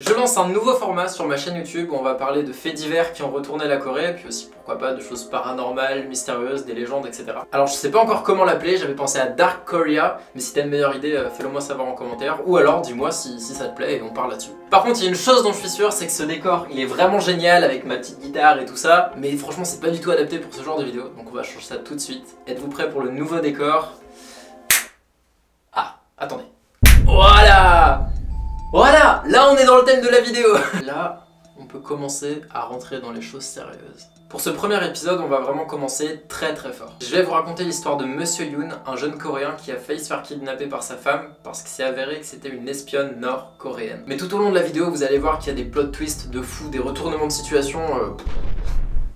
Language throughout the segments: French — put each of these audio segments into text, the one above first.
Je lance un nouveau format sur ma chaîne YouTube où on va parler de faits divers qui ont retourné la Corée, puis aussi pourquoi pas de choses paranormales, mystérieuses, des légendes, etc. Alors je sais pas encore comment l'appeler, j'avais pensé à Dark Korea, mais si t'as une meilleure idée, fais-le moi savoir en commentaire, ou alors dis-moi si ça te plaît et on parle là-dessus. Par contre il y a une chose dont je suis sûr, c'est que ce décor il est vraiment génial avec ma petite guitare et tout ça, mais franchement c'est pas du tout adapté pour ce genre de vidéo, donc on va changer ça tout de suite. Êtes-vous prêts pour le nouveau décor? Ah, attendez. Voilà, là on est dans le thème de la vidéo. Là, on peut commencer à rentrer dans les choses sérieuses. Pour ce premier épisode, on va vraiment commencer très fort. Je vais vous raconter l'histoire de Monsieur Yoon, un jeune coréen qui a failli se faire kidnapper par sa femme parce qu'il s'est avéré que c'était une espionne nord-coréenne. Mais tout au long de la vidéo, vous allez voir qu'il y a des plot twists de fou, des retournements de situation.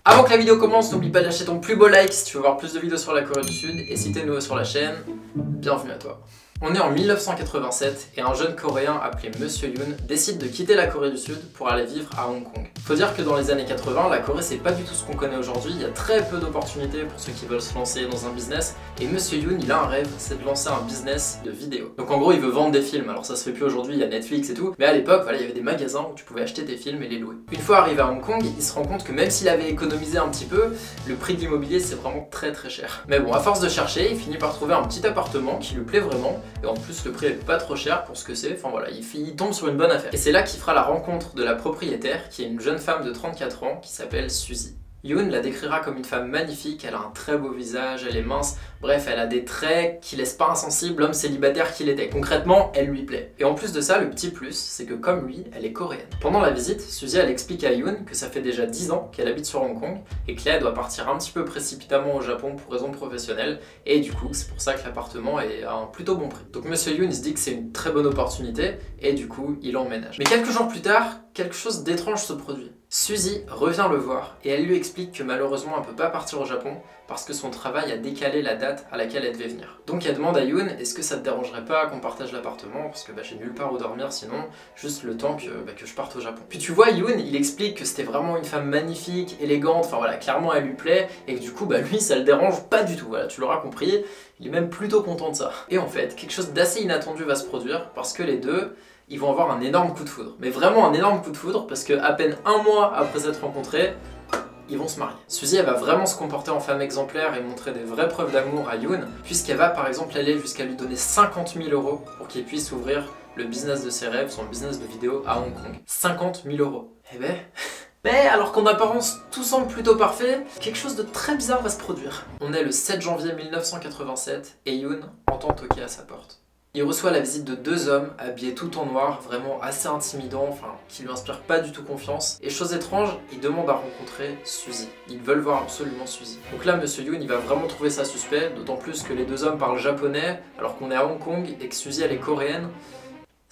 Avant que la vidéo commence, n'oublie pas de lâcher ton plus beau like si tu veux voir plus de vidéos sur la Corée du Sud, et si t'es nouveau sur la chaîne, bienvenue à toi. On est en 1987 et un jeune coréen appelé Monsieur Yoon décide de quitter la Corée du Sud pour aller vivre à Hong Kong. Faut dire que dans les années 80, la Corée c'est pas du tout ce qu'on connaît aujourd'hui, il y a très peu d'opportunités pour ceux qui veulent se lancer dans un business, et Monsieur Yoon il a un rêve, c'est de lancer un business de vidéo. Donc en gros il veut vendre des films, alors ça se fait plus aujourd'hui, il y a Netflix et tout, mais à l'époque voilà, il y avait des magasins où tu pouvais acheter tes films et les louer. Une fois arrivé à Hong Kong, il se rend compte que même s'il avait économisé un petit peu, le prix de l'immobilier c'est vraiment très cher. Mais bon, à force de chercher, il finit par trouver un petit appartement qui lui plaît vraiment, et en plus le prix est pas trop cher pour ce que c'est, enfin voilà, il tombe sur une bonne affaire. Et c'est là qu'il fera la rencontre de la propriétaire, qui est une jeune femme de 34 ans, qui s'appelle Suzy. Yoon la décrira comme une femme magnifique, elle a un très beau visage, elle est mince, bref, elle a des traits qui laissent pas insensible l'homme célibataire qu'il était. Concrètement, elle lui plaît. Et en plus de ça, le petit plus, c'est que comme lui, elle est coréenne. Pendant la visite, Suzy elle explique à Yoon que ça fait déjà 10 ans qu'elle habite sur Hong Kong et que là elle doit partir un petit peu précipitamment au Japon pour raisons professionnelles, et du coup c'est pour ça que l'appartement est à un plutôt bon prix. Donc Monsieur Yoon il se dit que c'est une très bonne opportunité et du coup il emménage. Mais quelques jours plus tard, quelque chose d'étrange se produit. Suzy revient le voir et elle lui explique que malheureusement elle peut pas partir au Japon parce que son travail a décalé la date à laquelle elle devait venir. Donc elle demande à Yoon, est-ce que ça te dérangerait pas qu'on partage l'appartement parce que j'ai nulle part où dormir sinon, juste le temps que je parte au Japon. Puis tu vois, Yoon il explique que c'était vraiment une femme magnifique, élégante, enfin voilà, clairement elle lui plaît, et que du coup lui ça le dérange pas du tout, voilà, tu l'auras compris, il est même plutôt content de ça. Et en fait, quelque chose d'assez inattendu va se produire parce que les deux ils vont avoir un énorme coup de foudre. Mais vraiment un énorme coup de foudre parce que à peine un mois après s'être rencontrés, ils vont se marier. Suzy elle va vraiment se comporter en femme exemplaire et montrer des vraies preuves d'amour à Yoon, puisqu'elle va par exemple aller jusqu'à lui donner 50 000 € pour qu'il puisse ouvrir le business de ses rêves, son business de vidéo à Hong Kong. 50 000 €. Eh ben... Mais alors qu'en apparence tout semble plutôt parfait, quelque chose de très bizarre va se produire. On est le 7 janvier 1987 et Yoon entend toquer à sa porte. Il reçoit la visite de deux hommes habillés tout en noir, vraiment assez intimidants, enfin qui lui inspirent pas du tout confiance. Et chose étrange, ils demandent à rencontrer Suzy. Ils veulent voir absolument Suzy. Donc là, Monsieur Yoon, il va vraiment trouver ça suspect, d'autant plus que les deux hommes parlent japonais, alors qu'on est à Hong Kong et que Suzy elle est coréenne.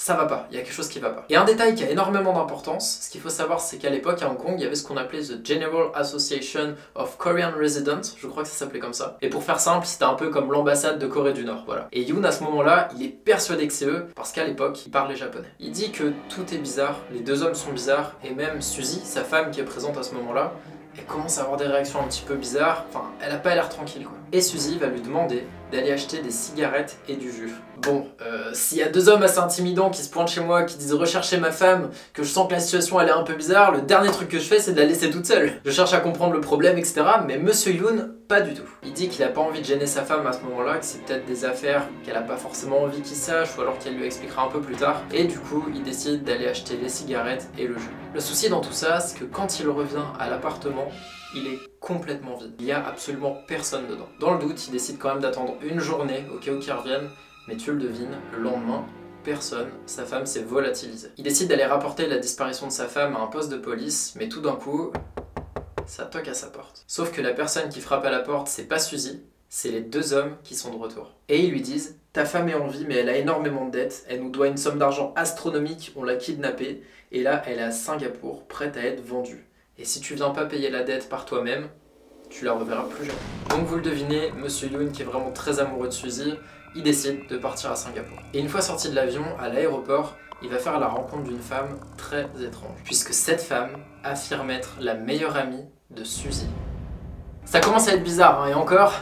Ça va pas, il y a quelque chose qui va pas. Et un détail qui a énormément d'importance, ce qu'il faut savoir c'est qu'à l'époque à Hong Kong, il y avait ce qu'on appelait The General Association of Korean Residents, je crois que ça s'appelait comme ça. Et pour faire simple, c'était un peu comme l'ambassade de Corée du Nord, voilà. Et Yoon à ce moment-là, il est persuadé que c'est eux, parce qu'à l'époque, il parlait japonais. Il dit que tout est bizarre, les deux hommes sont bizarres, et même Suzy, sa femme qui est présente à ce moment-là, elle commence à avoir des réactions un petit peu bizarres, enfin, elle a pas l'air tranquille quoi. Et Suzy va lui demander d'aller acheter des cigarettes et du jus. Bon, s'il y a deux hommes assez intimidants qui se pointent chez moi, qui disent rechercher ma femme, que je sens que la situation elle est un peu bizarre, le dernier truc que je fais c'est de la laisser toute seule. Je cherche à comprendre le problème, etc. Mais Monsieur Yoon, pas du tout. Il dit qu'il a pas envie de gêner sa femme à ce moment-là, que c'est peut-être des affaires qu'elle a pas forcément envie qu'il sache, ou alors qu'elle lui expliquera un peu plus tard. Et du coup, il décide d'aller acheter les cigarettes et le jus. Le souci dans tout ça, c'est que quand il revient à l'appartement, il est complètement vide. Il y a absolument personne dedans. Dans le doute, il décide quand même d'attendre une journée au cas où qu'ils reviennent, mais tu le devines, le lendemain, personne, sa femme s'est volatilisée. Il décide d'aller rapporter la disparition de sa femme à un poste de police, mais tout d'un coup, ça toque à sa porte. Sauf que la personne qui frappe à la porte, c'est pas Suzy, c'est les deux hommes qui sont de retour. Et ils lui disent « Ta femme est en vie, mais elle a énormément de dettes, elle nous doit une somme d'argent astronomique, on l'a kidnappée, et là, elle est à Singapour, prête à être vendue. Et si tu viens pas payer la dette par toi-même, tu la reverras plus jamais. » Donc vous le devinez, Monsieur Yoon, qui est vraiment très amoureux de Suzy, il décide de partir à Singapour. Et une fois sorti de l'avion, à l'aéroport, il va faire la rencontre d'une femme très étrange, puisque cette femme affirme être la meilleure amie de Suzy. Ça commence à être bizarre, hein, et encore,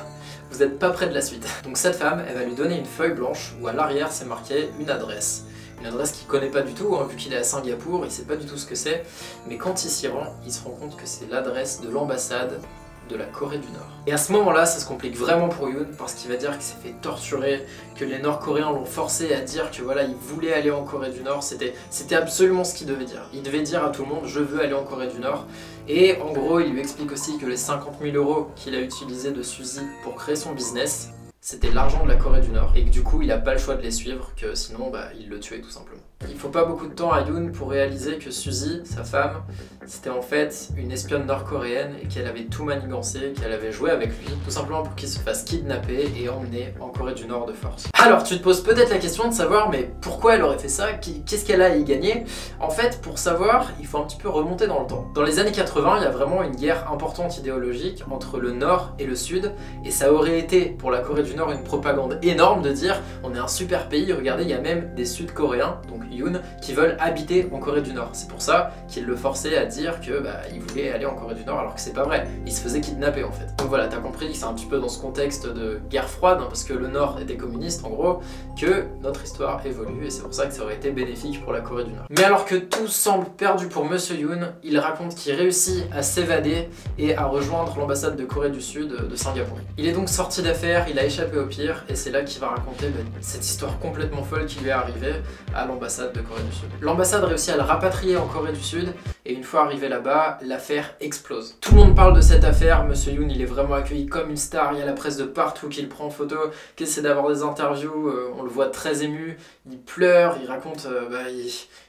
vous n'êtes pas près de la suite. Donc cette femme, elle va lui donner une feuille blanche où à l'arrière c'est marqué une adresse. Une adresse qu'il connaît pas du tout, hein, vu qu'il est à Singapour, il sait pas du tout ce que c'est. Mais quand il s'y rend, il se rend compte que c'est l'adresse de l'ambassade de la Corée du Nord. Et à ce moment-là, ça se complique vraiment pour Yoon parce qu'il va dire qu'il s'est fait torturer, que les Nord-Coréens l'ont forcé à dire que voilà, il voulait aller en Corée du Nord. C'était absolument ce qu'il devait dire. Il devait dire à tout le monde, je veux aller en Corée du Nord. Et en gros, il lui explique aussi que les 50 000 € qu'il a utilisés de Suzy pour créer son business, c'était l'argent de la Corée du Nord et que du coup il a pas le choix de les suivre, que sinon il le tuait tout simplement. Il faut pas beaucoup de temps à Yoon pour réaliser que Suzy, sa femme, c'était en fait une espionne nord-coréenne et qu'elle avait tout manigancé, qu'elle avait joué avec lui, tout simplement pour qu'il se fasse kidnapper et emmener en Corée du Nord de force. Alors tu te poses peut-être la question de savoir mais pourquoi elle aurait fait ça, qu'est-ce qu'elle a à y gagner? En fait, pour savoir, il faut un petit peu remonter dans le temps. Dans les années 80, il y a vraiment une guerre importante idéologique entre le Nord et le Sud, et ça aurait été pour la Corée du Nord une propagande énorme de dire on est un super pays, regardez, il y a même des Sud-Coréens, donc Yoon, qui veulent habiter en Corée du Nord. C'est pour ça qu'il le forçait à dire que il voulait aller en Corée du Nord alors que c'est pas vrai. Il se faisait kidnapper en fait. Donc voilà, t'as compris que c'est un petit peu dans ce contexte de guerre froide, hein, parce que le Nord était communiste en gros, que notre histoire évolue et c'est pour ça que ça aurait été bénéfique pour la Corée du Nord. Mais alors que tout semble perdu pour Monsieur Yoon, il raconte qu'il réussit à s'évader et à rejoindre l'ambassade de Corée du Sud de Singapour. Il est donc sorti d'affaire, il a échappé au pire et c'est là qu'il va raconter cette histoire complètement folle qui lui est arrivée à l'ambassade de Corée du Sud. L'ambassade réussit à le rapatrier en Corée du Sud et une fois arrivé là-bas, l'affaire explose. Tout le monde parle de cette affaire, Monsieur Yoon il est vraiment accueilli comme une star, il y a la presse de partout qui le prend en photo, qui essaie d'avoir des interviews, on le voit très ému, il pleure, il raconte,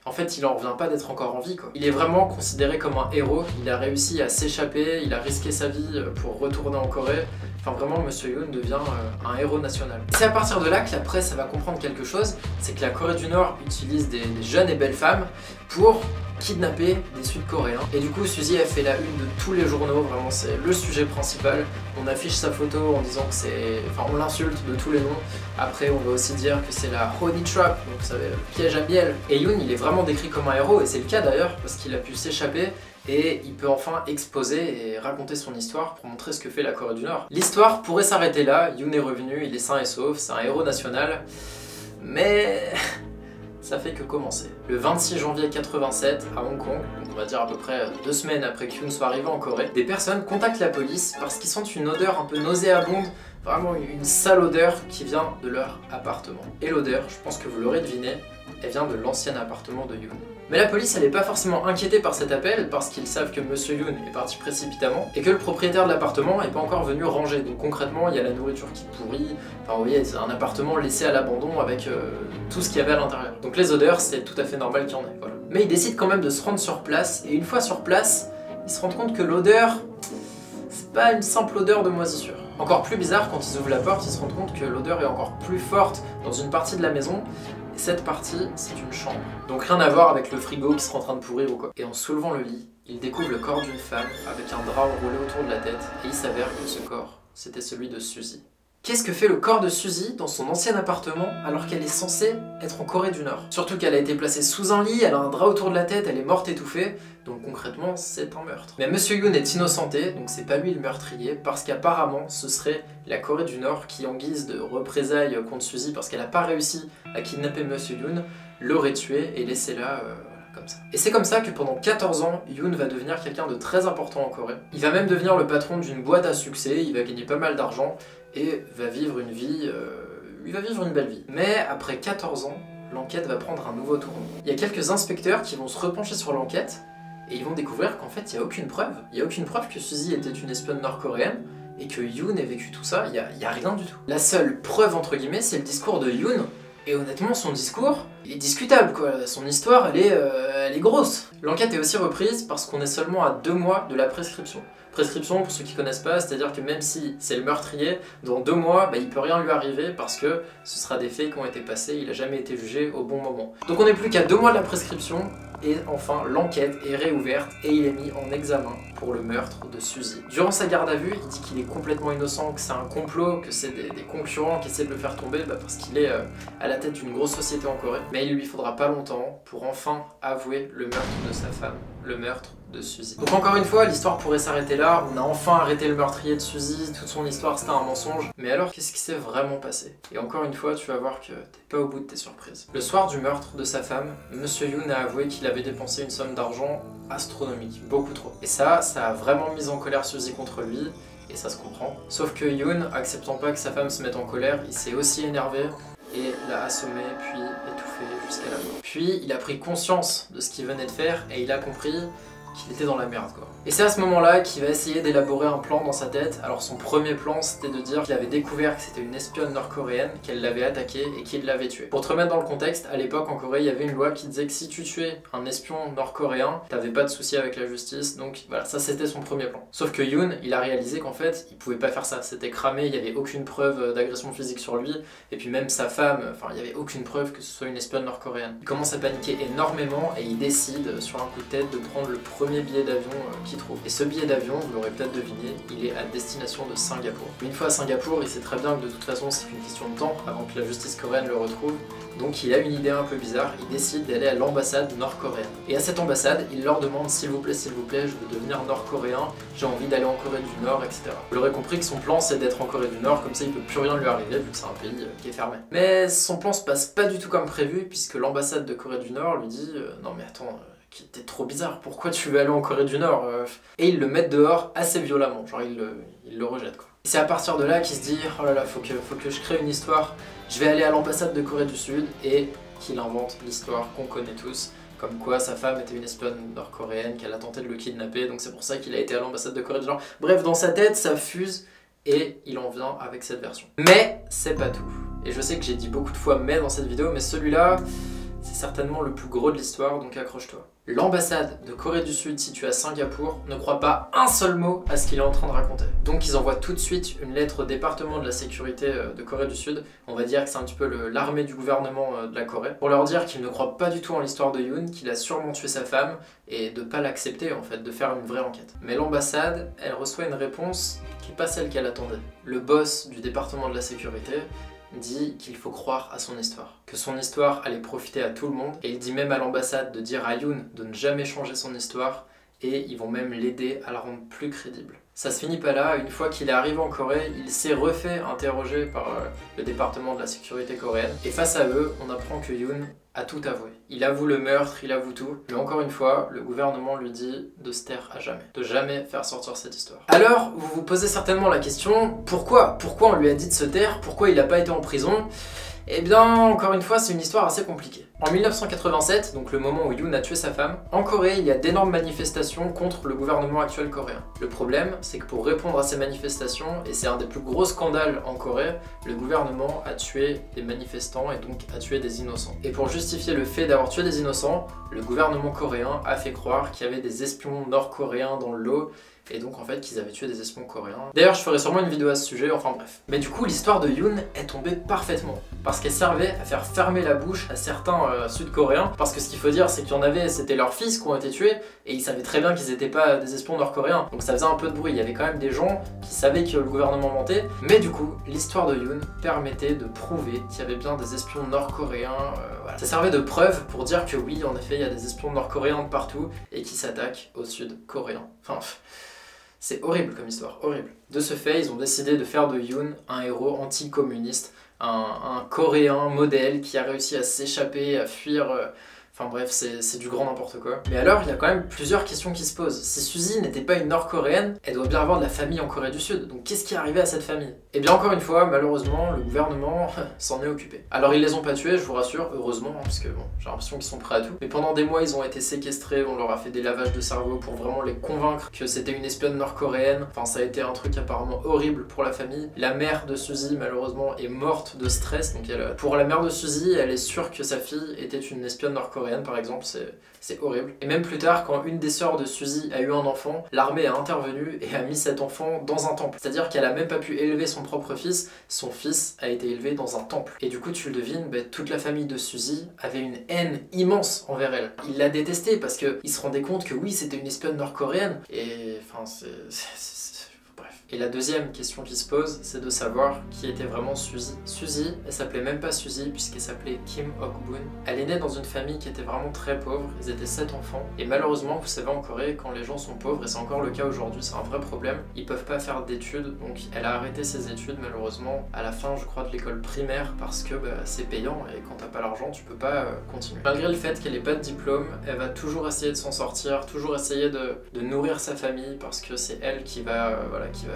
en fait il en revient pas d'être encore en vie quoi. Il est vraiment considéré comme un héros, il a réussi à s'échapper, il a risqué sa vie pour retourner en Corée. Enfin vraiment, Monsieur Yoon devient un héros national. C'est à partir de là que la presse va comprendre quelque chose, c'est que la Corée du Nord utilise des jeunes et belles femmes pour kidnapper des Sud-Coréens. Et du coup, Suzy a fait la une de tous les journaux, vraiment c'est le sujet principal. On affiche sa photo en disant que c'est... Enfin, on l'insulte de tous les noms. Après, on va aussi dire que c'est la honey trap, donc vous savez, le piège à miel. Et Yoon, il est vraiment décrit comme un héros, et c'est le cas d'ailleurs, parce qu'il a pu s'échapper. Et il peut enfin exposer et raconter son histoire pour montrer ce que fait la Corée du Nord. L'histoire pourrait s'arrêter là, Yoon est revenu, il est sain et sauf, c'est un héros national, mais ça fait que commencer. Le 26 janvier 87, à Hong Kong, donc on va dire à peu près 2 semaines après que Yoon soit arrivé en Corée, des personnes contactent la police parce qu'ils sentent une odeur un peu nauséabonde, vraiment une sale odeur qui vient de leur appartement. Et l'odeur, je pense que vous l'aurez deviné, elle vient de l'ancien appartement de Yoon. Mais la police elle n'est pas forcément inquiétée par cet appel parce qu'ils savent que Monsieur Yoon est parti précipitamment et que le propriétaire de l'appartement n'est pas encore venu ranger. Donc concrètement il y a la nourriture qui pourrit, enfin vous voyez c'est un appartement laissé à l'abandon avec tout ce qu'il y avait à l'intérieur. Donc les odeurs c'est tout à fait normal qu'il y en ait, voilà. Mais ils décident quand même de se rendre sur place et une fois sur place ils se rendent compte que l'odeur c'est pas une simple odeur de moisissure. Encore plus bizarre, quand ils ouvrent la porte, ils se rendent compte que l'odeur est encore plus forte dans une partie de la maison. Et cette partie, c'est une chambre. Donc rien à voir avec le frigo qui serait en train de pourrir ou quoi. Et en soulevant le lit, ils découvrent le corps d'une femme avec un drap enroulé autour de la tête. Et il s'avère que ce corps, c'était celui de Suzy. Qu'est-ce que fait le corps de Suzy dans son ancien appartement alors qu'elle est censée être en Corée du Nord? Surtout qu'elle a été placée sous un lit, elle a un drap autour de la tête, elle est morte étouffée, donc concrètement c'est un meurtre. Mais Monsieur Yoon est innocenté, donc c'est pas lui le meurtrier, parce qu'apparemment ce serait la Corée du Nord qui, en guise de représailles contre Suzy parce qu'elle a pas réussi à kidnapper Monsieur Yoon, l'aurait tué et laissé là... comme ça. Et c'est comme ça que pendant 14 ans, Yoon va devenir quelqu'un de très important en Corée. Il va même devenir le patron d'une boîte à succès, il va gagner pas mal d'argent et va vivre une vie... il va vivre une belle vie. Mais après 14 ans, l'enquête va prendre un nouveau tournant. Il y a quelques inspecteurs qui vont se repencher sur l'enquête et ils vont découvrir qu'en fait il n'y a aucune preuve. Il n'y a aucune preuve que Suzy était une espionne nord-coréenne et que Yoon ait vécu tout ça, il y a rien du tout. La seule preuve entre guillemets c'est le discours de Yoon. Et honnêtement, son discours est discutable, quoi. Son histoire, elle est grosse. L'enquête est aussi reprise parce qu'on est seulement à 2 mois de la prescription. Prescription, pour ceux qui connaissent pas, c'est-à-dire que même si c'est le meurtrier, dans 2 mois, il peut rien lui arriver parce que ce sera des faits qui ont été passés, il a jamais été jugé au bon moment. Donc on n'est plus qu'à 2 mois de la prescription, et enfin l'enquête est réouverte et il est mis en examen pour le meurtre de Suzy. Durant sa garde à vue, il dit qu'il est complètement innocent, que c'est un complot, que c'est des concurrents qui essaient de le faire tomber parce qu'il est à la tête d'une grosse société en Corée. mais il lui faudra pas longtemps pour enfin avouer le meurtre de sa femme, le meurtre de Suzy. Donc encore une fois, l'histoire pourrait s'arrêter là, on a enfin arrêté le meurtrier de Suzy, toute son histoire c'était un mensonge, mais alors qu'est-ce qui s'est vraiment passé? Et encore une fois, tu vas voir que t'es pas au bout de tes surprises. Le soir du meurtre de sa femme, Monsieur Yoon a avoué qu'il avait dépensé une somme d'argent astronomique, beaucoup trop. Et ça a vraiment mis en colère Suzy contre lui, et ça se comprend. Sauf que Yoon, acceptant pas que sa femme se mette en colère, il s'est aussi énervé et l'a assommé puis étouffé jusqu'à la mort. Puis il a pris conscience de ce qu'il venait de faire et il a compris qu'il était dans la merde quoi. Et c'est à ce moment-là qu'il va essayer d'élaborer un plan dans sa tête. Alors son premier plan c'était de dire qu'il avait découvert que c'était une espionne nord-coréenne, qu'elle l'avait attaqué et qu'il l'avait tué. Pour te remettre dans le contexte, à l'époque en Corée il y avait une loi qui disait que si tu tuais un espion nord-coréen, t'avais pas de souci avec la justice, donc voilà, ça c'était son premier plan. Sauf que Yoon, il a réalisé qu'en fait il pouvait pas faire ça, c'était cramé, il y avait aucune preuve d'agression physique sur lui, et puis même sa femme, enfin il y avait aucune preuve que ce soit une espionne nord-coréenne. Il commence à paniquer énormément et il décide sur un coup de tête de prendre le premier billet d'avion qu'il trouve. Et ce billet d'avion, vous l'aurez peut-être deviné, il est à destination de Singapour. Mais une fois à Singapour, il sait très bien que de toute façon c'est qu'une question de temps avant que la justice coréenne le retrouve. Donc il a une idée un peu bizarre, il décide d'aller à l'ambassade nord-coréenne. Et à cette ambassade, il leur demande s'il vous plaît, je veux devenir nord-coréen, j'ai envie d'aller en Corée du Nord, etc. Vous l'aurez compris que son plan c'est d'être en Corée du Nord, comme ça il peut plus rien lui arriver vu que c'est un pays qui est fermé. Mais son plan se passe pas du tout comme prévu puisque l'ambassade de Corée du Nord lui dit non mais attends, t'es trop bizarre, pourquoi tu veux aller en Corée du Nord Et ils le mettent dehors assez violemment, genre il le rejette quoi. C'est à partir de là qu'il se dit oh là là, faut que je crée une histoire, je vais aller à l'ambassade de Corée du Sud et qu'il invente l'histoire qu'on connaît tous, comme quoi sa femme était une espionne nord-coréenne, qu'elle a tenté de le kidnapper, donc c'est pour ça qu'il a été à l'ambassade de Corée du Nord. Bref, dans sa tête, ça fuse et il en vient avec cette version. Mais c'est pas tout. Et je sais que j'ai dit beaucoup de fois mais dans cette vidéo, mais celui-là, c'est certainement le plus gros de l'histoire, donc accroche-toi. L'ambassade de Corée du Sud située à Singapour ne croit pas un seul mot à ce qu'il est en train de raconter. Donc ils envoient tout de suite une lettre au département de la sécurité de Corée du Sud, on va dire que c'est un petit peu l'armée du gouvernement de la Corée, pour leur dire qu'ils ne croient pas du tout en l'histoire de Yoon, qu'il a sûrement tué sa femme, et de pas l'accepter en fait, de faire une vraie enquête. Mais l'ambassade, elle reçoit une réponse qui n'est pas celle qu'elle attendait. Le boss du département de la sécurité dit qu'il faut croire à son histoire, que son histoire allait profiter à tout le monde, et il dit même à l'ambassade de dire à Yoon de ne jamais changer son histoire, et ils vont même l'aider à la rendre plus crédible. Ça se finit pas là, une fois qu'il est arrivé en Corée, il s'est refait interroger par le département de la sécurité coréenne, et face à eux, on apprend que Yoon a tout avoué. Il avoue le meurtre, il avoue tout, mais encore une fois, le gouvernement lui dit de se taire à jamais, de jamais faire sortir cette histoire. Alors, vous vous posez certainement la question, pourquoi on lui a dit de se taire, pourquoi il n'a pas été en prison? Eh bien, encore une fois, c'est une histoire assez compliquée. En 1987, donc le moment où Yoon a tué sa femme, en Corée, il y a d'énormes manifestations contre le gouvernement actuel coréen. Le problème, c'est que pour répondre à ces manifestations, et c'est un des plus gros scandales en Corée, le gouvernement a tué des manifestants et donc a tué des innocents. Et pour justifier le fait d'avoir tué des innocents, le gouvernement coréen a fait croire qu'il y avait des espions nord-coréens dans le lot, et donc en fait qu'ils avaient tué des espions coréens. D'ailleurs je ferai sûrement une vidéo à ce sujet, enfin bref. Mais du coup l'histoire de Yoon est tombée parfaitement, parce qu'elle servait à faire fermer la bouche à certains sud-coréens, parce que ce qu'il faut dire c'est qu'il y en avait, c'était leurs fils qui ont été tués, et ils savaient très bien qu'ils n'étaient pas des espions nord-coréens, donc ça faisait un peu de bruit, il y avait quand même des gens qui savaient que le gouvernement mentait, mais du coup l'histoire de Yoon permettait de prouver qu'il y avait bien des espions nord-coréens, voilà. Ça servait de preuve pour dire que oui en effet il y a des espions nord-coréens de partout, et qui s'attaquent au sud-coréen. Enfin, c'est horrible comme histoire, horrible. De ce fait, ils ont décidé de faire de Yoon un héros anticommuniste, un coréen modèle qui a réussi à s'échapper, à fuir... Enfin bref, c'est du grand n'importe quoi. Mais alors, il y a quand même plusieurs questions qui se posent. Si Suzy n'était pas une nord-coréenne, elle doit bien avoir de la famille en Corée du Sud. Donc qu'est-ce qui est arrivé à cette famille? Et bien encore une fois, malheureusement, le gouvernement s'en est occupé. Alors ils les ont pas tués, je vous rassure, heureusement, hein, parce que bon, j'ai l'impression qu'ils sont prêts à tout. Mais pendant des mois, ils ont été séquestrés, on leur a fait des lavages de cerveau pour vraiment les convaincre que c'était une espionne nord-coréenne. Enfin, ça a été un truc apparemment horrible pour la famille. La mère de Suzy, malheureusement, est morte de stress. Donc pour la mère de Suzy, elle est sûre que sa fille était une espionne nord-coréenne. Par exemple, c'est horrible. Et même plus tard, quand une des sœurs de Suzy a eu un enfant, l'armée a intervenu et a mis cet enfant dans un temple. C'est-à-dire qu'elle a même pas pu élever son propre fils, son fils a été élevé dans un temple. Et du coup, tu le devines, toute la famille de Suzy avait une haine immense envers elle. Il la détestait parce qu'il se rendait compte que oui, c'était une espionne nord-coréenne. Et enfin, bref. Et la deuxième question qui se pose, c'est de savoir qui était vraiment Suzy. Suzy, elle s'appelait même pas Suzy puisqu'elle s'appelait Kim Ok-boon. Elle est née dans une famille qui était vraiment très pauvre, ils étaient 7 enfants. Et malheureusement, vous savez en Corée, quand les gens sont pauvres, et c'est encore le cas aujourd'hui, c'est un vrai problème, ils peuvent pas faire d'études. Donc elle a arrêté ses études malheureusement à la fin, je crois, de l'école primaire parce que c'est payant et quand t'as pas l'argent, tu peux pas continuer. Malgré le fait qu'elle ait pas de diplôme, elle va toujours essayer de s'en sortir, toujours essayer de nourrir sa famille parce que c'est elle qui va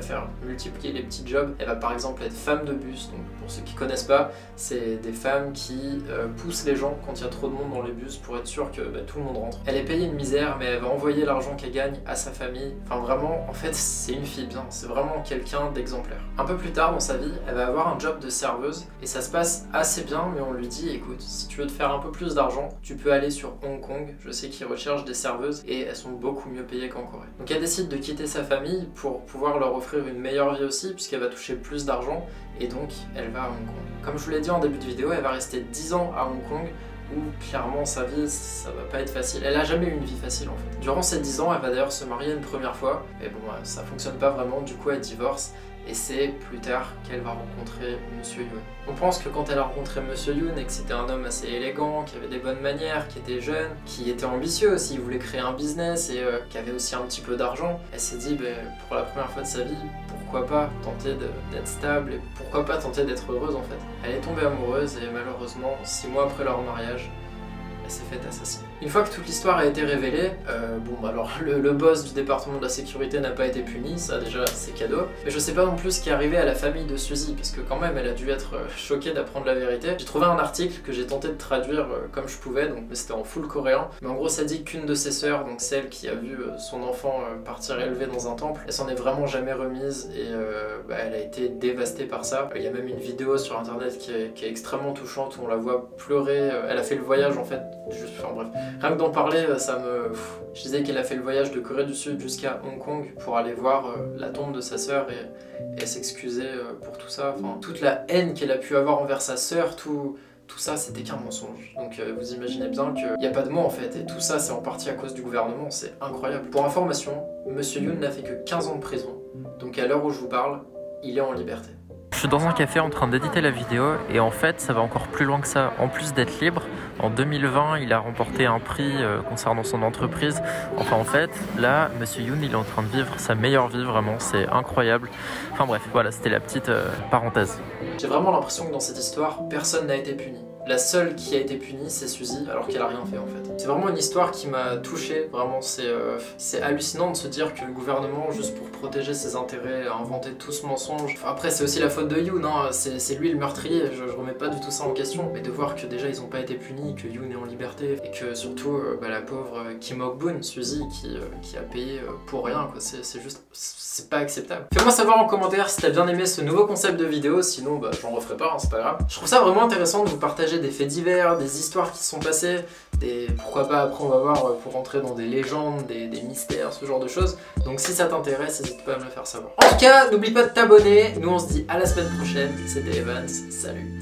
faire multiplier les petits jobs. Elle va par exemple être femme de bus, donc pour ceux qui connaissent pas, c'est des femmes qui poussent les gens quand il y a trop de monde dans les bus pour être sûr que tout le monde rentre. Elle est payée une misère, mais elle va envoyer l'argent qu'elle gagne à sa famille. Enfin vraiment, en fait, c'est une fille bien, c'est vraiment quelqu'un d'exemplaire. Un peu plus tard dans sa vie, elle va avoir un job de serveuse et ça se passe assez bien, mais on lui dit écoute, si tu veux te faire un peu plus d'argent, tu peux aller sur Hong Kong. Je sais qu'ils recherchent des serveuses et elles sont beaucoup mieux payées qu'en Corée. Donc elle décide de quitter sa famille pour pouvoir leur offrir une meilleure vie aussi, puisqu'elle va toucher plus d'argent et donc elle va à Hong Kong. Comme je vous l'ai dit en début de vidéo, elle va rester 10 ans à Hong Kong où clairement sa vie ça va pas être facile. Elle a jamais eu une vie facile en fait. Durant ces 10 ans, elle va d'ailleurs se marier une première fois, mais bon, ça fonctionne pas vraiment, du coup elle divorce. Et c'est plus tard qu'elle va rencontrer Monsieur Yoon. On pense que quand elle a rencontré Monsieur Yoon et que c'était un homme assez élégant, qui avait des bonnes manières, qui était jeune, qui était ambitieux aussi, il voulait créer un business et qui avait aussi un petit peu d'argent, elle s'est dit pour la première fois de sa vie, pourquoi pas tenter d'être stable et pourquoi pas tenter d'être heureuse en fait. Elle est tombée amoureuse et malheureusement, 6 mois après leur mariage, elle s'est faite assassiner. Une fois que toute l'histoire a été révélée, alors le boss du département de la sécurité n'a pas été puni, ça déjà c'est cadeau. Mais je sais pas non plus ce qui est arrivé à la famille de Suzy, parce que quand même elle a dû être choquée d'apprendre la vérité. J'ai trouvé un article que j'ai tenté de traduire comme je pouvais, donc c'était en full coréen. Mais en gros ça dit qu'une de ses sœurs, donc celle qui a vu son enfant partir élevé dans un temple, elle s'en est vraiment jamais remise et elle a été dévastée par ça. Il y a même une vidéo sur internet qui est extrêmement touchante où on la voit pleurer. Elle a fait le voyage en fait, enfin bref. Rien que d'en parler, ça me... Je disais qu'elle a fait le voyage de Corée du Sud jusqu'à Hong Kong pour aller voir la tombe de sa sœur et s'excuser pour tout ça. Enfin, toute la haine qu'elle a pu avoir envers sa sœur, tout ça, c'était qu'un mensonge. Donc vous imaginez bien qu'il n'y a pas de mots en fait. Et tout ça, c'est en partie à cause du gouvernement. C'est incroyable. Pour information, Monsieur Yoon n'a fait que 15 ans de prison. Donc à l'heure où je vous parle, il est en liberté. Je suis dans un café en train d'éditer la vidéo et en fait ça va encore plus loin que ça. En plus d'être libre, en 2020 il a remporté un prix concernant son entreprise. Enfin en fait là Monsieur Yoon il est en train de vivre sa meilleure vie, vraiment c'est incroyable. Enfin bref voilà, c'était la petite parenthèse. J'ai vraiment l'impression que dans cette histoire personne n'a été puni. La seule qui a été punie, c'est Suzy, alors qu'elle a rien fait en fait. C'est vraiment une histoire qui m'a touché, vraiment c'est hallucinant de se dire que le gouvernement, juste pour protéger ses intérêts, a inventé tout ce mensonge. Enfin, après c'est aussi la faute de Yoon, hein. C'est lui le meurtrier, je remets pas du tout ça en question. Mais de voir que déjà ils ont pas été punis, que Yoon est en liberté, et que surtout la pauvre Kim Ok-boon, Suzy, qui a payé pour rien, quoi. C'est juste, c'est pas acceptable. Fais-moi savoir en commentaire si t'as bien aimé ce nouveau concept de vidéo, sinon j'en referai pas, hein, c'est pas grave. Je trouve ça vraiment intéressant de vous partager des faits divers, des histoires qui se sont passées, pourquoi pas après on va voir pour rentrer dans des légendes, des mystères, ce genre de choses. Donc si ça t'intéresse, n'hésite pas à me le faire savoir. En tout cas, n'oublie pas de t'abonner, nous on se dit à la semaine prochaine, c'était Evans, salut.